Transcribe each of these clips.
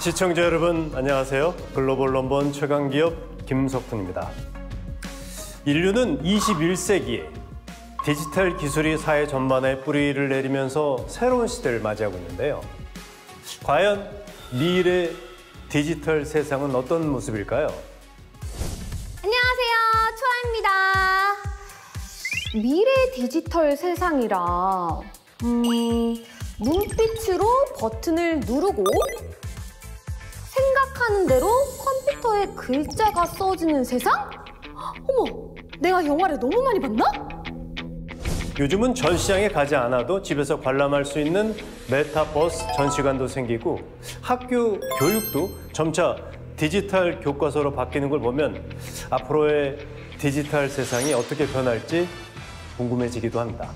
시청자 여러분 안녕하세요. 글로벌 넘버원 최강기업 김석훈입니다. 인류는 21세기에 디지털 기술이 사회 전반에 뿌리를 내리면서 새로운 시대를 맞이하고 있는데요. 과연 미래 디지털 세상은 어떤 모습일까요? 안녕하세요. 초아입니다. 미래 디지털 세상이라 눈빛으로 버튼을 누르고 생각하는 대로 컴퓨터에 글자가 써지는 세상? 어머, 내가 영화를 너무 많이 봤나? 요즘은 전시장에 가지 않아도 집에서 관람할 수 있는 메타버스 전시관도 생기고 학교 교육도 점차 디지털 교과서로 바뀌는 걸 보면 앞으로의 디지털 세상이 어떻게 변할지 궁금해지기도 합니다.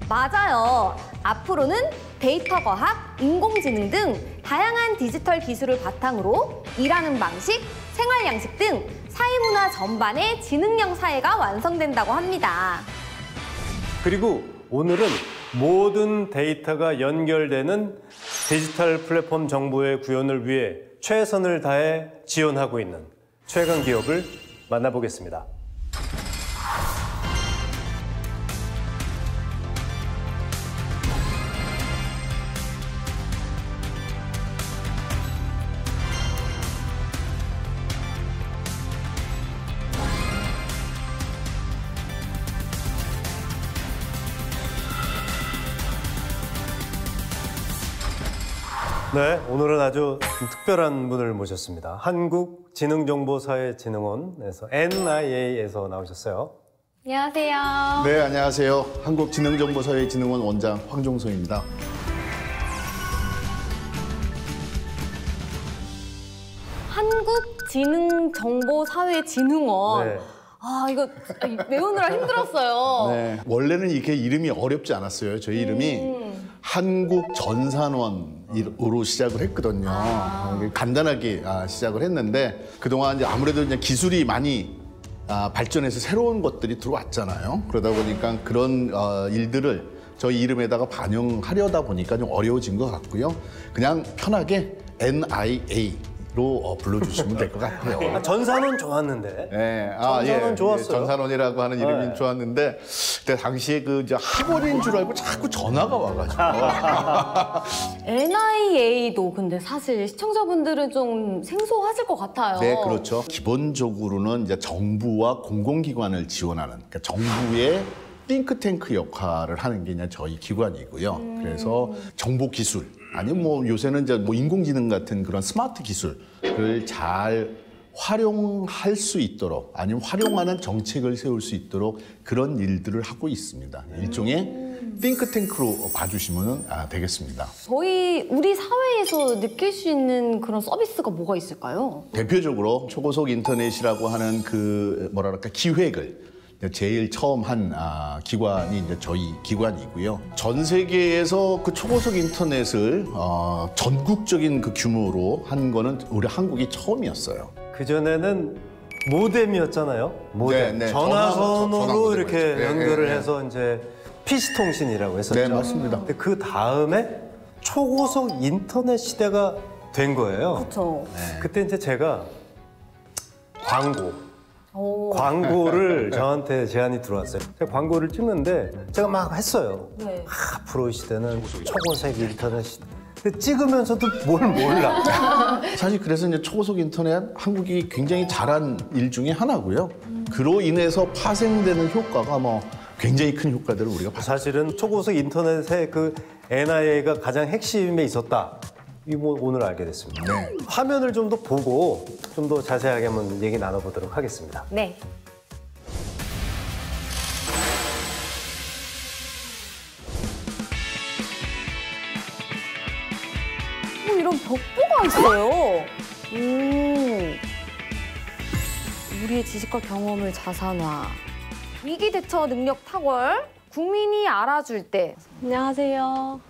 맞아요. 앞으로는 데이터 과학, 인공지능 등 다양한 디지털 기술을 바탕으로 일하는 방식, 생활 양식 등 사회문화 전반의 지능형 사회가 완성된다고 합니다. 그리고 오늘은 모든 데이터가 연결되는 디지털 플랫폼 정보의 구현을 위해 최선을 다해 지원하고 있는 최강 기업을 만나보겠습니다. 네, 오늘은 아주 특별한 분을 모셨습니다. 한국지능정보사회진흥원에서 NIA에서 나오셨어요. 안녕하세요. 네, 안녕하세요. 한국지능정보사회진흥원 원장 황종성입니다. 한국지능정보사회진흥원. 네. 아, 이거 외우느라 힘들었어요. 네, 원래는 이렇게 이름이 어렵지 않았어요. 저희 이름이 한국전산원으로 시작을 했거든요. 간단하게 시작을 했는데 그동안 이제 아무래도 이제 기술이 많이 발전해서 새로운 것들이 들어왔잖아요. 그러다 보니까 그런 일들을 저희 이름에다가 반영하려다 보니까 좀 어려워진 것 같고요. 그냥 편하게 NIA로 불러주시면 될 것 같아요. 전산원 좋았는데. 네, 전산원 좋았어요. 전산원이라고 하는 이름이 네. 좋았는데 그때 당시에 그 이제 학원인 줄 알고 자꾸 전화가 와가지고. NIA도 근데 사실 시청자분들은 좀 생소하실 것 같아요. 네, 그렇죠. 기본적으로는 이제 정부와 공공기관을 지원하는, 그러니까 정부의 띵크탱크 역할을 하는 게 이제 저희 기관이고요. 그래서 정보 기술, 아니면 뭐 요새는 이제 뭐 인공지능 같은 그런 스마트 기술을 잘 활용할 수 있도록, 아니면 활용하는 정책을 세울 수 있도록 그런 일들을 하고 있습니다. 일종의 띵크탱크로 봐주시면 되겠습니다. 우리 사회에서 느낄 수 있는 그런 서비스가 뭐가 있을까요? 대표적으로 초고속 인터넷이라고 하는 그 뭐랄까 기획을 제일 처음 한 기관이 이제 저희 기관이고요. 전 세계에서 그 초고속 인터넷을 전국적인 그 규모로 한 거는 우리 한국이 처음이었어요. 그전에는 모뎀이었잖아요. 모뎀. 네, 네. 전화선으로 전화선으로 이렇게 했죠. 연결을 네. 해서 이제 PC통신이라고 했었죠. 네, 맞습니다. 근데 그 다음에 초고속 인터넷 시대가 된 거예요. 그렇죠. 그때 이제 제가 광고를 저한테 제안이 들어왔어요. 제가 광고를 찍는데 제가 막 했어요. 네. 앞으로의 시대는 초고속 인터넷 시대. 근데 찍으면서도 뭘 몰라. 사실 그래서 이제 초고속 인터넷 한국이 굉장히 잘한 일 중에 하나고요. 그로 인해서 파생되는 효과가 뭐 굉장히 큰 효과들을 우리가 봤어요. 사실은 초고속 인터넷의 그 NIA가 가장 핵심에 있었다. 이거 오늘 알게 됐습니다. 네. 화면을 좀 더 보고 좀 더 자세하게 한번 얘기 나눠보도록 하겠습니다. 네. 이런 벽보가 있어요. 우리의 지식과 경험을 자산화. 위기 대처 능력 탁월. 국민이 알아줄 때. 안녕하세요.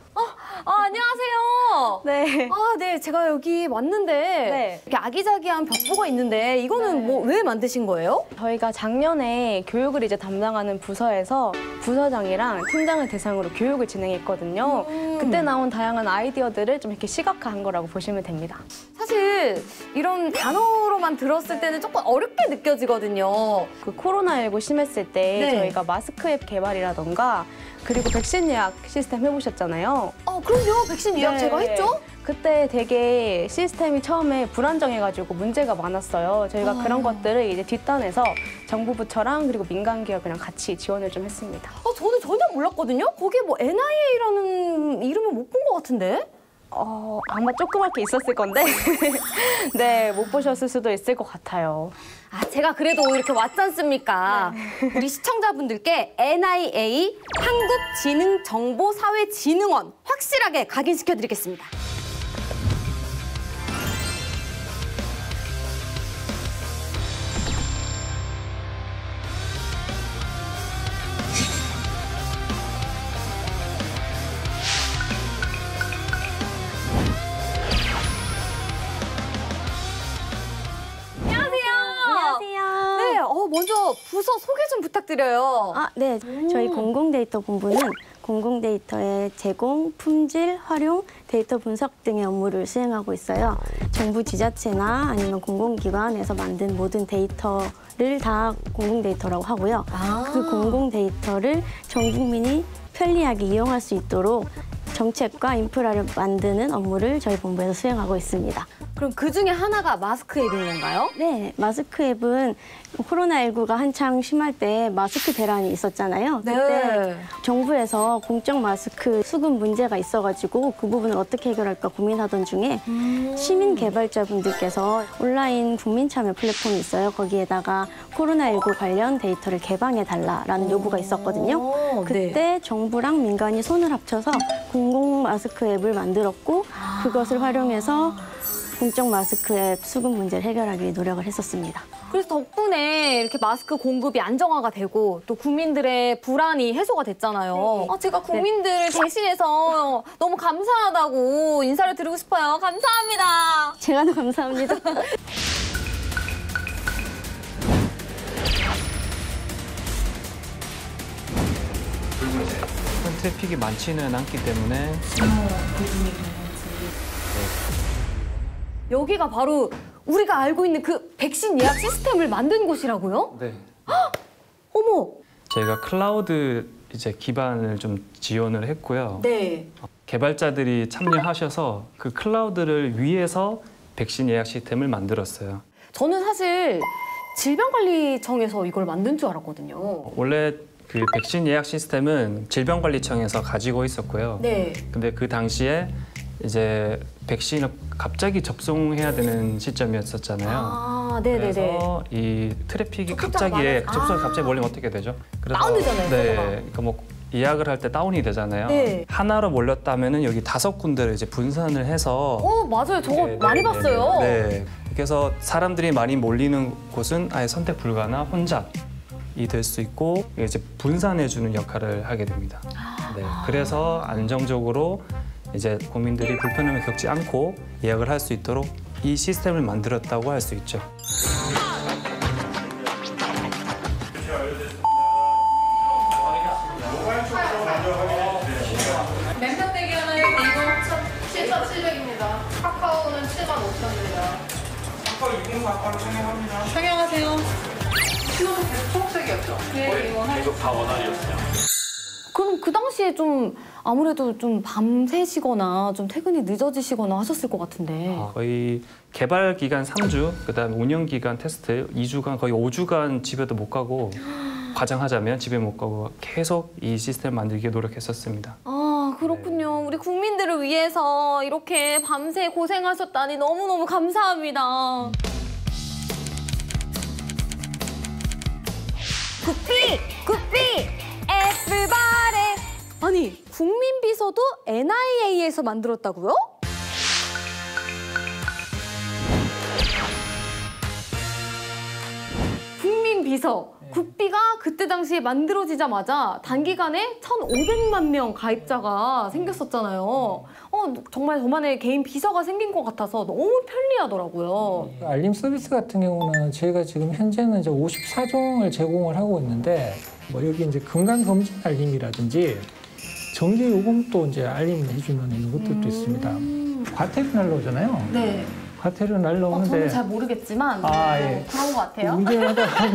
안녕하세요. 네. 네, 제가 여기 왔는데 네. 이렇게 아기자기한 벽보가 있는데 이거는 네. 뭐 왜 만드신 거예요? 저희가 작년에 교육을 이제 담당하는 부서에서 부서장이랑 팀장을 대상으로 교육을 진행했거든요. 그때 나온 다양한 아이디어들을 좀 이렇게 시각화한 거라고 보시면 됩니다. 사실 이런 단어로만 들었을 때는 조금 어렵게 느껴지거든요. 그 코로나19 심했을 때 네. 저희가 마스크 앱 개발이라던가 그리고 백신 예약 시스템 해보셨잖아요. 그럼요. 백신 예약 네. 제가 했죠? 그때 되게 시스템이 처음에 불안정해가지고 문제가 많았어요. 저희가 그런 것들을 이제 뒷단에서 정부 부처랑 그리고 민간 기업이랑 같이 지원을 좀 했습니다. 저는 전혀 몰랐거든요. 거기에 뭐 NIA라는 이름을 못 본 것 같은데? 아마 조그맣게 있었을 건데 네, 못 보셨을 수도 있을 것 같아요. 제가 그래도 이렇게 왔지 않습니까? 우리 시청자분들께 NIA 한국지능정보사회진흥원 확실하게 각인시켜드리겠습니다. 안녕하세요. 네, 먼저 부서 소개 좀 부탁드려요. 네. 저희 공공데이터 본부는 공공데이터의 제공, 품질, 활용, 데이터 분석 등의 업무를 수행하고 있어요. 정부 지자체나 아니면 공공기관에서 만든 모든 데이터를 다 공공데이터라고 하고요. 그 공공데이터를 전 국민이 편리하게 이용할 수 있도록 정책과 인프라를 만드는 업무를 저희 본부에서 수행하고 있습니다. 그럼 그 중에 하나가 마스크 앱인 건가요? 네, 마스크 앱은 코로나19가 한창 심할 때 마스크 대란이 있었잖아요. 그때 정부에서 공적 마스크 수급 문제가 있어가지고 그 부분을 어떻게 해결할까 고민하던 중에 시민 개발자분들께서 온라인 국민 참여 플랫폼이 있어요. 거기에다가 코로나19 관련 데이터를 개방해달라라는 요구가 있었거든요. 그때 정부랑 민간이 손을 합쳐서 공공 마스크 앱을 만들었고 그것을 활용해서 공적 마스크 앱 수급 문제를 해결하기 위해 노력을 했었습니다. 그래서 덕분에 이렇게 마스크 공급이 안정화가 되고 또 국민들의 불안이 해소가 됐잖아요. 제가 국민들을 대신해서 너무 감사하다고 인사를 드리고 싶어요. 감사합니다. 제가 더 감사합니다. 트래픽이 많지는 않기 때문에 여기가 바로 우리가 알고 있는 그 백신 예약 시스템을 만든 곳이라고요? 네. 어머! 저희가 클라우드 이제 기반을 좀 지원을 했고요. 네. 개발자들이 참여하셔서 그 클라우드를 위해서 백신 예약 시스템을 만들었어요. 저는 사실 질병관리청에서 이걸 만든 줄 알았거든요. 원래 그 백신 예약 시스템은 질병관리청에서 가지고 있었고요. 네. 근데 그 당시에 이제 백신을 갑자기 접종해야 되는 시점이었었잖아요. 네네네. 그래서 이 트래픽이 접촉자가 갑자기 많아서. 접속이 갑자기 몰리면 어떻게 되죠? 그래서 다운되잖아요, 네, 서버가. 그러니까 뭐 예약을 할 때 다운이 되잖아요. 네. 하나로 몰렸다면은 여기 5군데를 이제 분산을 해서 맞아요. 저거 네, 많이 네, 봤어요. 네. 그래서 사람들이 많이 몰리는 곳은 아예 선택 불가나 혼잡이 될 수 있고 이제 분산해주는 역할을 하게 됩니다. 네. 그래서 안정적으로 이제 국민들이 불편함을 겪지 않고 예약을 할 수 있도록 이 시스템을 만들었다고 할 수 있죠. 멘탈대기 하나에 이거 7,700입니다. 카카오는 75,000입니다. 카카오 604바로 청약합니다. 청약하세요. 신호등 초록색이었죠? 네, 이거 다 원활이었어요. 그럼 그 당시에 좀 아무래도 좀 밤새시거나 좀 퇴근이 늦어지시거나 하셨을 것 같은데. 거의 개발 기간 3주, 그다음에 운영 기간 테스트 2주간, 거의 5주간 집에도 못 가고 과장하자면 집에 못 가고 계속 이 시스템 만들기에 노력했었습니다. 그렇군요. 우리 국민들을 위해서 이렇게 밤새 고생하셨다니 너무너무 감사합니다. 굿비! 굿비! 에브리바디! 아니, 국민비서도 NIA에서 만들었다고요? 국민비서. 굿비가 그때 당시에 만들어지자마자 단기간에 1,500만 명 가입자가 생겼었잖아요. 정말 저만의 개인 비서가 생긴 것 같아서 너무 편리하더라고요. 알림 서비스 같은 경우는 저희가 지금 현재는 이제 54종을 제공을 하고 있는데 뭐 여기 이제 건강검진 알림이라든지 전기 요금도 이제 알림을 해주는 이런 것들도 있습니다. 과태료 날라오잖아요. 네. 과태료 날라오는데 저는 잘 모르겠지만 예. 그런 것 같아요. 운전하다 보면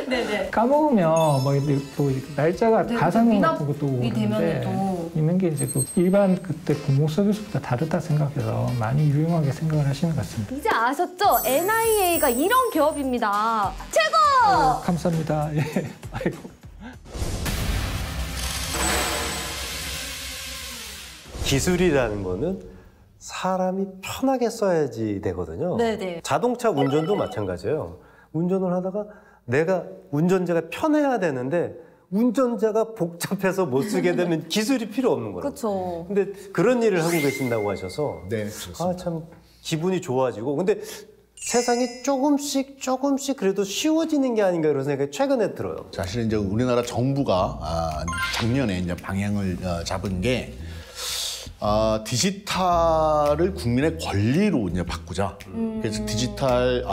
네네. 까먹으면 뭐 또 날짜가 네, 가상일 같은 것도 미납이 오는데 되면은 있는 게 이제 그 일반 그때 공공 서비스보다 다르다 생각해서 많이 유용하게 생각을 하시는 것 같습니다. 이제 아셨죠? NIA가 이런 기업입니다. 최고! 감사합니다. 예. 아이고. 기술이라는 거는 사람이 편하게 써야지 되거든요. 네네. 자동차 운전도 마찬가지예요. 운전을 하다가 내가 운전자가 편해야 되는데 운전자가 복잡해서 못 쓰게 되면 기술이 필요 없는 거예요. 그렇죠. 근데 그런 일을 하고 계신다고 하셔서 네, 그렇습니다. 아, 참 기분이 좋아지고 근데 세상이 조금씩 그래도 쉬워지는 게 아닌가 이런 생각이 최근에 들어요. 사실 이제 우리나라 정부가 작년에 이제 방향을 잡은 게 디지털을 국민의 권리로 이제 바꾸자. 그래서 디지털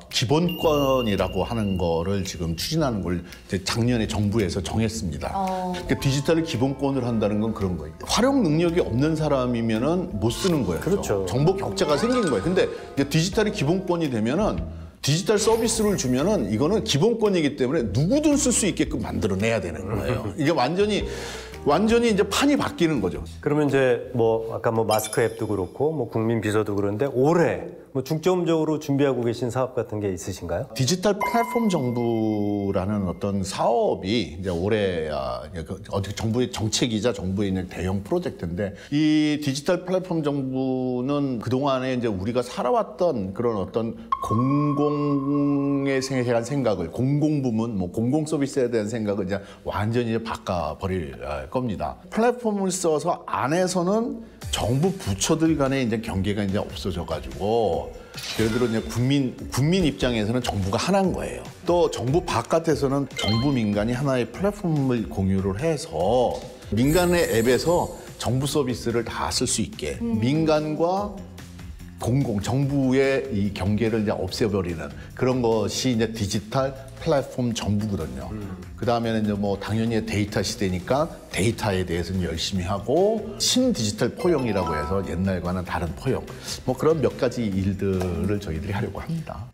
기본권이라고 하는 거를 지금 추진하는 걸 이제 작년에 정부에서 정했습니다. 그러니까 디지털을 기본권을 한다는 건 그런 거예요. 활용 능력이 없는 사람이면은 못 쓰는 거예요. 그렇죠. 정보 격차가 생긴 거예요. 근데 이제 디지털이 기본권이 되면은 디지털 서비스를 주면은 이거는 기본권이기 때문에 누구든 쓸 수 있게끔 만들어내야 되는 거예요. 이게 완전히 이제 판이 바뀌는 거죠. 그러면 이제 뭐 아까 뭐 마스크 앱도 그렇고 뭐 국민 비서도 그런데 올해 뭐 중점적으로 준비하고 계신 사업 같은 게 있으신가요? 디지털 플랫폼 정부라는 어떤 사업이 이제 올해 어떻게 정부의 정책이자 정부의 이제 대형 프로젝트인데 이 디지털 플랫폼 정부는 그 동안에 이제 우리가 살아왔던 그런 어떤 공공에 대한 생각을 공공 부문, 뭐 공공 서비스에 대한 생각을 이제 완전히 이제 바꿔버릴 겁니다. 플랫폼을 써서 안에서는 정부 부처들 간의 이제 경계가 이제 없어져가지고 예를 들어 이제 국민 입장에서는 정부가 하나인 거예요. 또 정부 바깥에서는 정부 민간이 하나의 플랫폼을 공유를 해서 민간의 앱에서 정부 서비스를 다 쓸 수 있게 민간과 정부의 이 경계를 이제 없애버리는 그런 것이 이제 디지털 플랫폼 정부거든요. 그 다음에는 이제 뭐 당연히 데이터 시대니까 데이터에 대해서는 열심히 하고 신디지털 포용이라고 해서 옛날과는 다른 포용. 뭐 그런 몇 가지 일들을 저희들이 하려고 합니다.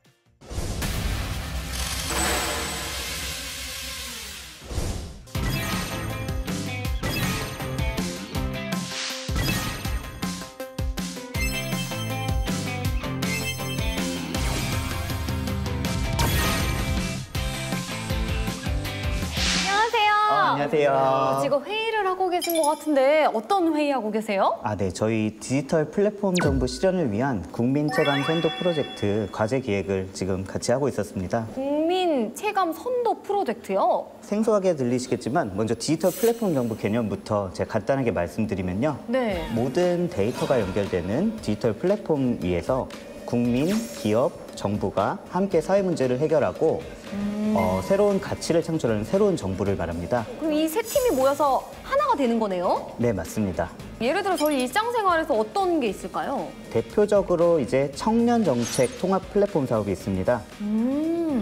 안녕하세요. 지금 회의를 하고 계신 것 같은데 어떤 회의하고 계세요? 네. 저희 디지털 플랫폼 정부 실현을 위한 국민 체감 선도 프로젝트 과제 기획을 지금 같이 하고 있었습니다. 국민 체감 선도 프로젝트요? 생소하게 들리시겠지만 먼저 디지털 플랫폼 정부 개념부터 제가 간단하게 말씀드리면요. 네. 모든 데이터가 연결되는 디지털 플랫폼 위에서 국민, 기업, 정부가 함께 사회 문제를 해결하고 새로운 가치를 창출하는 새로운 정부를 말합니다. 그럼 이 세 팀이 모여서 하나가 되는 거네요? 네, 맞습니다. 예를 들어 저희 일상생활에서 어떤 게 있을까요? 대표적으로 이제 청년 정책 통합 플랫폼 사업이 있습니다.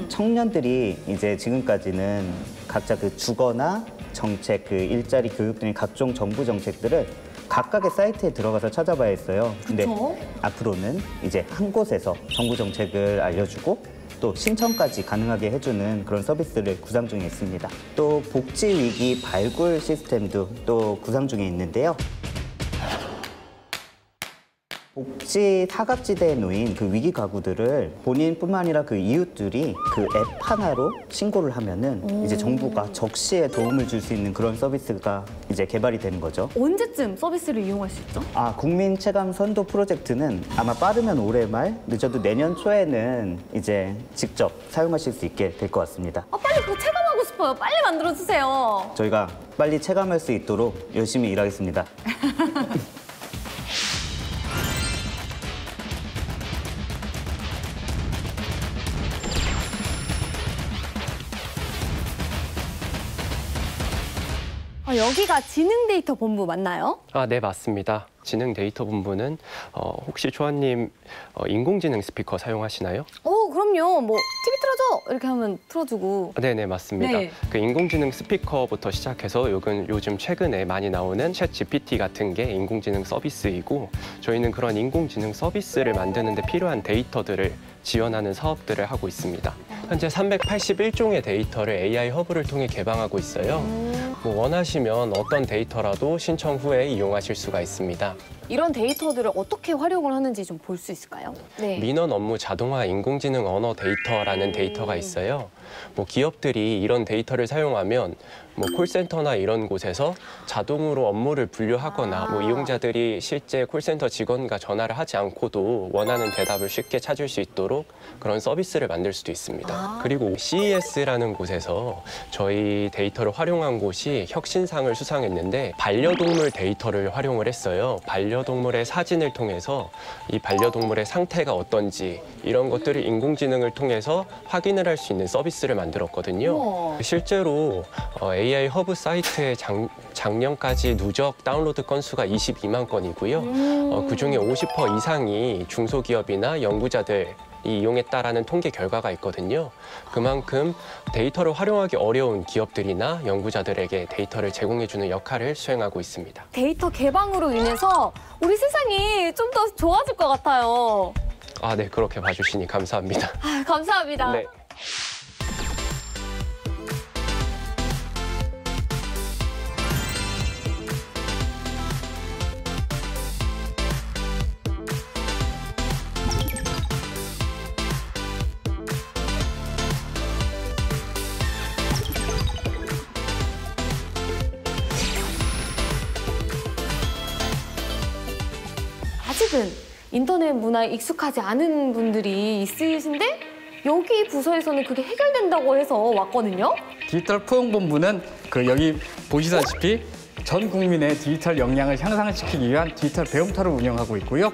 청년들이 이제 지금까지는 각자 그 주거나 정책, 그 일자리, 교육 등의 각종 정부 정책들을 각각의 사이트에 들어가서 찾아봐야 했어요. 근데 앞으로는 이제 한 곳에서 정부 정책을 알려주고 또 신청까지 가능하게 해주는 그런 서비스를 구상 중에 있습니다. 또 복지위기 발굴 시스템도 또 구상 중에 있는데요. 복지 사각지대에 놓인 그 위기 가구들을 본인뿐만 아니라 그 이웃들이 그 앱 하나로 신고를 하면은 이제 정부가 적시에 도움을 줄 수 있는 그런 서비스가 이제 개발이 되는 거죠. 언제쯤 서비스를 이용할 수 있죠? 국민 체감 선도 프로젝트는 아마 빠르면 올해 말, 늦어도 내년 초에는 이제 직접 사용하실 수 있게 될 것 같습니다. 빨리 그거 체감하고 싶어요. 빨리 만들어주세요. 저희가 빨리 체감할 수 있도록 열심히 일하겠습니다. 여기가 지능 데이터 본부 맞나요? 네, 맞습니다. 지능 데이터 본부는 혹시 초아님 인공지능 스피커 사용하시나요? 그럼요. 뭐 TV 틀어줘 이렇게 하면 틀어주고. 네네, 맞습니다. 네. 그 인공지능 스피커부터 시작해서 요즘 최근에 많이 나오는 챗 GPT 같은 게 인공지능 서비스이고, 저희는 그런 인공지능 서비스를 만드는 데 필요한 데이터들을 지원하는 사업들을 하고 있습니다. 현재 381종의 데이터를 AI 허브를 통해 개방하고 있어요. 원하시면 어떤 데이터라도 신청 후에 이용하실 수가 있습니다. 이런 데이터들을 어떻게 활용을 하는지 좀 볼 수 있을까요? 네. 민원 업무 자동화 인공지능 언어 데이터라는 데이터가 있어요. 기업들이 이런 데이터를 사용하면 콜센터나 이런 곳에서 자동으로 업무를 분류하거나 이용자들이 실제 콜센터 직원과 전화를 하지 않고도 원하는 대답을 쉽게 찾을 수 있도록 그런 서비스를 만들 수도 있습니다. 그리고 CES라는 곳에서 저희 데이터를 활용한 곳이 혁신상을 수상했는데 반려동물 데이터를 활용을 했어요. 반려동물의 사진을 통해서 이 반려동물의 상태가 어떤지 이런 것들을 인공지능을 통해서 확인을 할 수 있는 서비스를 만들었거든요. 실제로 AI 허브 사이트에 작년까지 누적 다운로드 건수가 22만 건이고요. 그중에 50% 이상이 중소기업이나 연구자들이 이용했다라는 통계 결과가 있거든요. 그만큼 데이터를 활용하기 어려운 기업들이나 연구자들에게 데이터를 제공해주는 역할을 수행하고 있습니다. 데이터 개방으로 인해서 우리 세상이 좀 더 좋아질 것 같아요. 네, 그렇게 봐주시니 감사합니다. 감사합니다. 네. 아직은 인터넷 문화에 익숙하지 않은 분들이 있으신데 여기 부서에서는 그게 해결된다고 해서 왔거든요. 디지털 포용본부는 여기 보시다시피 전 국민의 디지털 역량을 향상시키기 위한 디지털 배움터를 운영하고 있고요.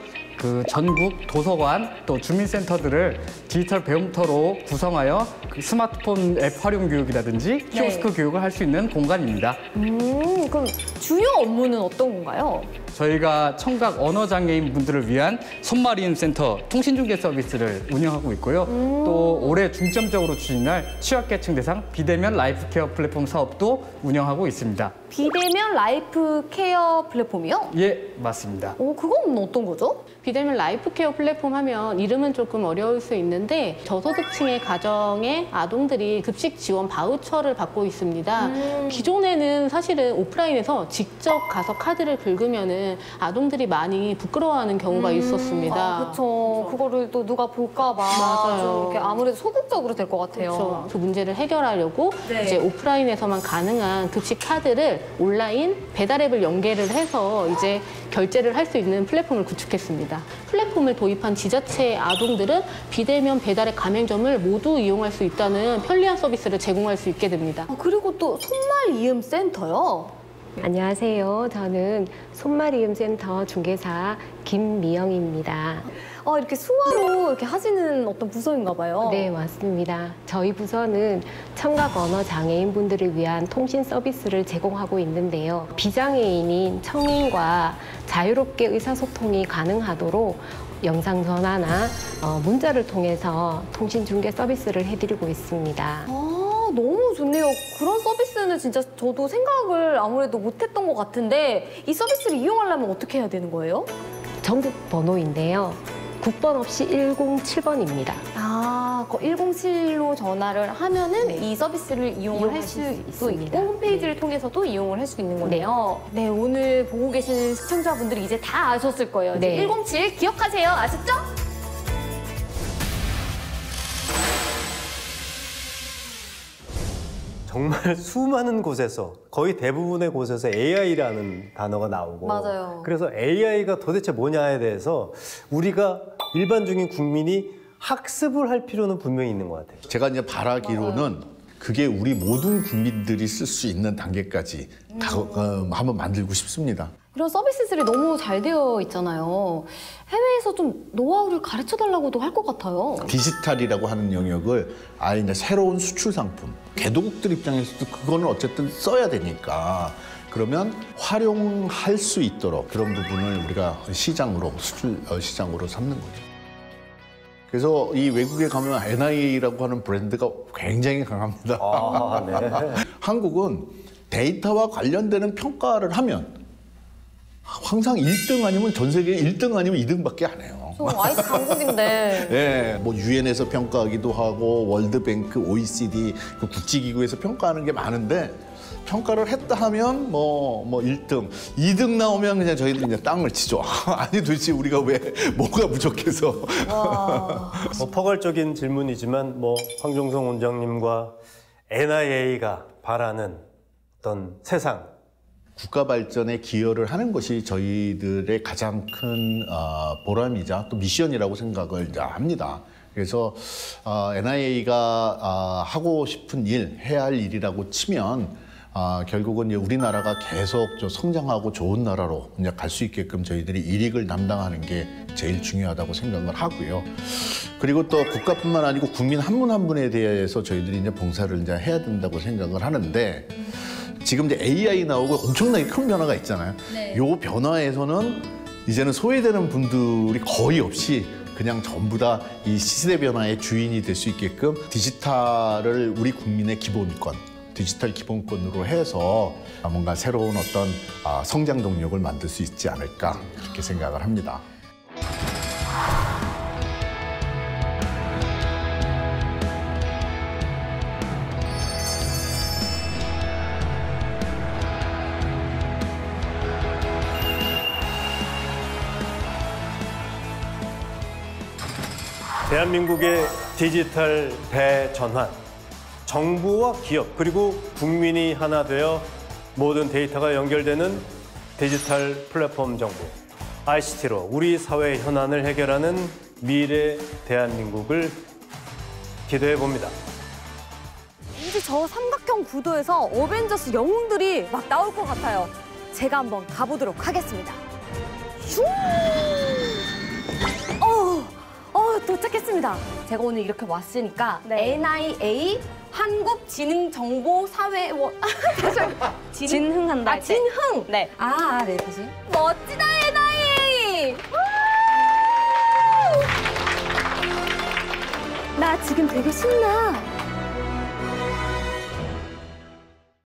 전국 도서관 또 주민센터들을 디지털 배움터로 구성하여 스마트폰 앱 활용 교육이라든지 키오스크 교육을 할 수 있는 공간입니다. 그럼 주요 업무는 어떤 건가요? 저희가 청각 언어장애인 분들을 위한 손마리임 센터 통신중개 서비스를 운영하고 있고요. 또 올해 중점적으로 추진할 취약계층 대상 비대면 라이프케어 플랫폼 사업도 운영하고 있습니다. 비대면 라이프 케어 플랫폼이요? 예, 맞습니다. 그건 어떤 거죠? 비대면 라이프 케어 플랫폼 하면 이름은 조금 어려울 수 있는데 저소득층의 가정의 아동들이 급식 지원 바우처를 받고 있습니다. 기존에는 사실은 오프라인에서 직접 가서 카드를 긁으면은 아동들이 많이 부끄러워하는 경우가 있었습니다. 그렇죠. 그거를 또 누가 볼까 봐. 맞아요. 좀 이렇게 아무래도 소극적으로 될 것 같아요. 그렇죠. 그 문제를 해결하려고 이제 오프라인에서만 가능한 급식 카드를 온라인 배달앱을 연계를 해서 이제 결제를 할 수 있는 플랫폼을 구축했습니다. 플랫폼을 도입한 지자체 아동들은 비대면 배달앱 가맹점을 모두 이용할 수 있다는 편리한 서비스를 제공할 수 있게 됩니다. 그리고 또 손말이음 센터요. 안녕하세요. 저는 손말이음센터 중개사 김미영입니다. 이렇게 수화로 이렇게 하시는 어떤 부서인가 봐요. 네, 맞습니다. 저희 부서는 청각 언어 장애인분들을 위한 통신 서비스를 제공하고 있는데요. 비장애인인 청인과 자유롭게 의사소통이 가능하도록 영상 전화나 문자를 통해서 통신 중개 서비스를 해드리고 있습니다. 너무 좋네요. 그런 서비스는 진짜 저도 생각을 아무래도 못했던 것 같은데 이 서비스를 이용하려면 어떻게 해야 되는 거예요? 전국 번호인데요. 국번 없이 107번입니다. 그 107로 전화를 하면은 이 서비스를 이용을 할 수 있고 홈페이지를 통해서도 이용을 할 수 있는 거네요. 네, 오늘 보고 계신 시청자분들이 이제 다 아셨을 거예요. 네. 107 기억하세요. 아셨죠? 정말 수많은 곳에서 거의 대부분의 곳에서 AI라는 단어가 나오고 맞아요. 그래서 AI가 도대체 뭐냐에 대해서 우리가 일반적인 국민이 학습을 할 필요는 분명히 있는 것 같아요. 제가 이제 바라기로는 그게 우리 모든 국민들이 쓸 수 있는 단계까지 한번 만들고 싶습니다. 이런 서비스들이 너무 잘 되어 있잖아요. 해외에서 좀 노하우를 가르쳐달라고도 할 것 같아요. 디지털이라고 하는 영역을 아예 이제 새로운 수출 상품, 개도국들 입장에서도 그거는 어쨌든 써야 되니까 그러면 활용할 수 있도록 그런 부분을 우리가 시장으로 수출 시장으로 삼는 거죠. 그래서 이 외국에 가면 NIA라고 하는 브랜드가 굉장히 강합니다. 아, 네. 한국은 데이터와 관련되는 평가를 하면 항상 1등 아니면 전 세계 1등 아니면 2등밖에 안 해요. 저 IT 강국인데. 네, 뭐 유엔에서 평가하기도 하고 월드뱅크, OECD, 그 국제기구에서 평가하는 게 많은데 평가를 했다 하면 뭐 1등, 2등 나오면 그냥 저희들 그냥 땅을 치죠. 아니 도대체 우리가 왜 뭐가 부족해서. 뭐 포괄적인 질문이지만 뭐 황종성 원장님과 NIA가 바라는 어떤 세상. 국가 발전에 기여를 하는 것이 저희들의 가장 큰 보람이자 또 미션이라고 생각을 이제 합니다. 그래서 NIA가 하고 싶은 일, 해야 할 일이라고 치면 결국은 이제 우리나라가 계속 성장하고 좋은 나라로 이제 갈 수 있게끔 저희들이 이익을 담당하는 게 제일 중요하다고 생각을 하고요. 그리고 또 국가뿐만 아니고 국민 한 분 한 분에 대해서 저희들이 이제 봉사를 이제 해야 된다고 생각을 하는데 지금 이제 AI 나오고 엄청나게 큰 변화가 있잖아요. 네. 요 변화에서는 이제는 소외되는 분들이 거의 없이 그냥 전부 다 이 시대 변화의 주인이 될 수 있게끔 디지털을 우리 국민의 기본권, 디지털 기본권으로 해서 뭔가 새로운 어떤 성장 동력을 만들 수 있지 않을까 그렇게 생각을 합니다. 대한민국의 디지털 대전환. 정부와 기업 그리고 국민이 하나 되어 모든 데이터가 연결되는 디지털 플랫폼 정부. ICT로 우리 사회의 현안을 해결하는 미래 대한민국을 기대해 봅니다. 왠지 저 삼각형 구도에서 어벤져스 영웅들이 막 나올 것 같아요. 제가 한번 가보도록 하겠습니다. 슝! 도착했습니다. 제가 오늘 이렇게 왔으니까 네. NIA 한국지능정보사회원 진흥한다. 진흥. 네. 네 다시. 멋지다 NIA. 나 지금 되게 신나.